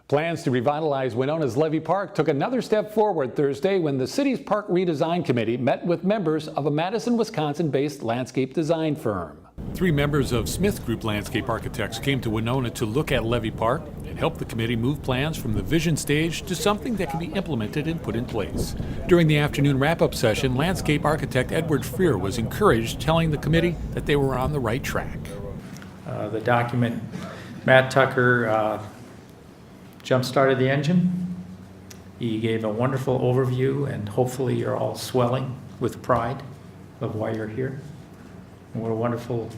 Plans to revitalize Winona's Levee Park took another step forward Thursday when the city's Park Redesign Committee met with members of a Madison, Wisconsin-based landscape design firm. 3 members of Smith Group Landscape Architects came to Winona to look at Levee Park and help the committee move plans from the vision stage to something that can be implemented and put in place. During the afternoon wrap-up session, landscape architect Edward Freer was encouraged, telling the committee that they were on the right track. The document, Matt Tucker jump-started the engine. He gave a wonderful overview, and hopefully you're all swelling with pride of why you're here. And what a wonderful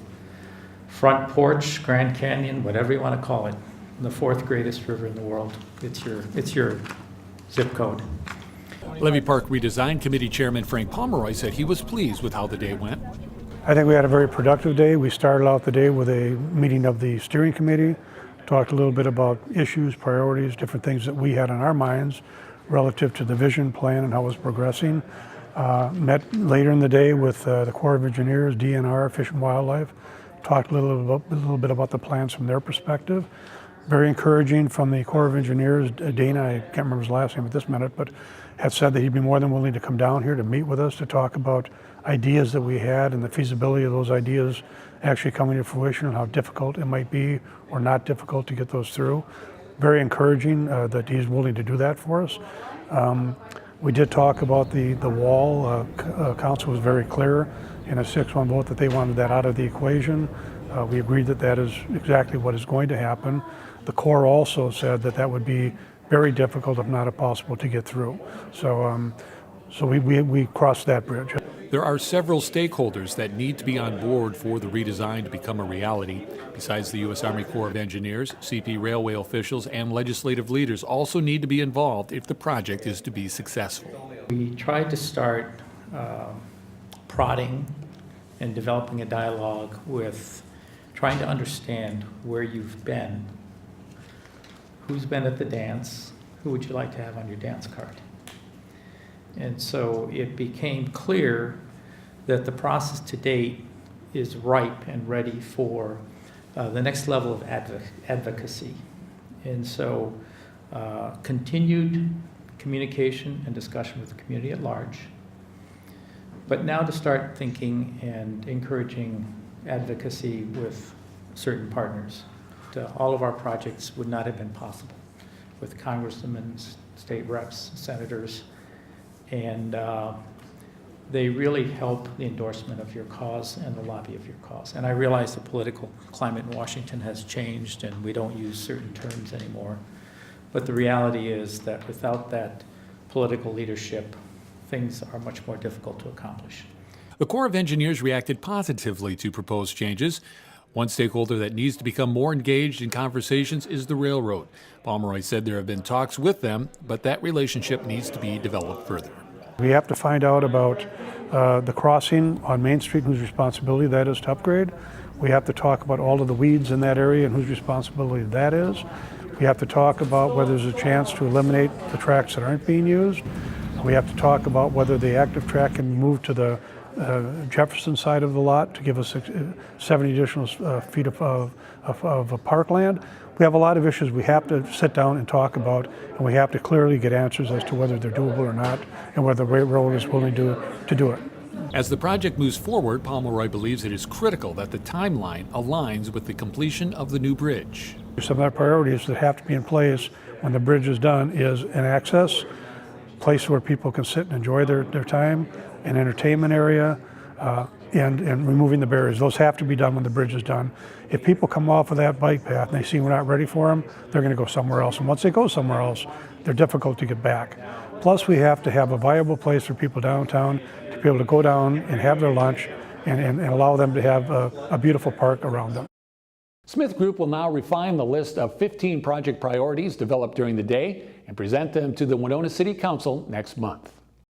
front porch, Grand Canyon, whatever you want to call it, the 4th greatest river in the world. It's your zip code. Levee Park Redesign Committee Chairman Frank Pomeroy said he was pleased with how the day went. I think we had a very productive day. We started out the day with a meeting of the steering committee, talked a little bit about issues, priorities, different things that we had on our minds relative to the vision plan and how it was progressing. Met later in the day with the Corps of Engineers, DNR, Fish and Wildlife, talked a little bit about the plans from their perspective. Very encouraging from the Corps of Engineers. Dana, I can't remember his last name at this minute, but had said that he'd be more than willing to come down here to meet with us to talk about ideas that we had and the feasibility of those ideas actually coming to fruition and how difficult it might be or not difficult to get those through. Very encouraging that he's willing to do that for us. We did talk about the wall. Council was very clear in a 6-1 vote that they wanted that out of the equation. We agreed that that is exactly what is going to happen. The Corps also said that that would be very difficult, if not impossible, to get through. So we crossed that bridge. There are several stakeholders that need to be on board for the redesign to become a reality. Besides the U.S. Army Corps of Engineers, CP Railway officials and legislative leaders also need to be involved if the project is to be successful. We tried to start prodding and developing a dialogue with trying to understand where you've been, who's been at the dance, who would you like to have on your dance card. And so it became clear that the process to date is ripe and ready for the next level of advocacy. And so continued communication and discussion with the community at large, but now to start thinking and encouraging advocacy with certain partners. All of our projects would not have been possible with congressmen, state reps, senators, and they really help the endorsement of your cause and the lobby of your cause. And I realize the political climate in Washington has changed and we don't use certain terms anymore. But the reality is that without that political leadership, things are much more difficult to accomplish. The Corps of Engineers reacted positively to proposed changes. One stakeholder that needs to become more engaged in conversations is the railroad. Pomeroy said there have been talks with them, but that relationship needs to be developed further. We have to find out about the crossing on Main Street, whose responsibility that is to upgrade. We have to talk about all of the weeds in that area and whose responsibility that is. We have to talk about whether there's a chance to eliminate the tracks that aren't being used. We have to talk about whether the active track can move to the Jefferson side of the lot to give us 70 additional feet of parkland. We have a lot of issues we have to sit down and talk about, and we have to clearly get answers as to whether they're doable or not, and whether the railroad is willing to do it. As the project moves forward, Pomeroy believes it is critical that the timeline aligns with the completion of the new bridge. Some of our priorities that have to be in place when the bridge is done is an access, place where people can sit and enjoy their time, an entertainment area, and removing the barriers. Those have to be done when the bridge is done. If people come off of that bike path and they see we're not ready for them, they're going to go somewhere else. And once they go somewhere else, they're difficult to get back. Plus, we have to have a viable place for people downtown to be able to go down and have their lunch and allow them to have a beautiful park around them. Smith Group will now refine the list of 15 project priorities developed during the day and present them to the Winona City Council next month.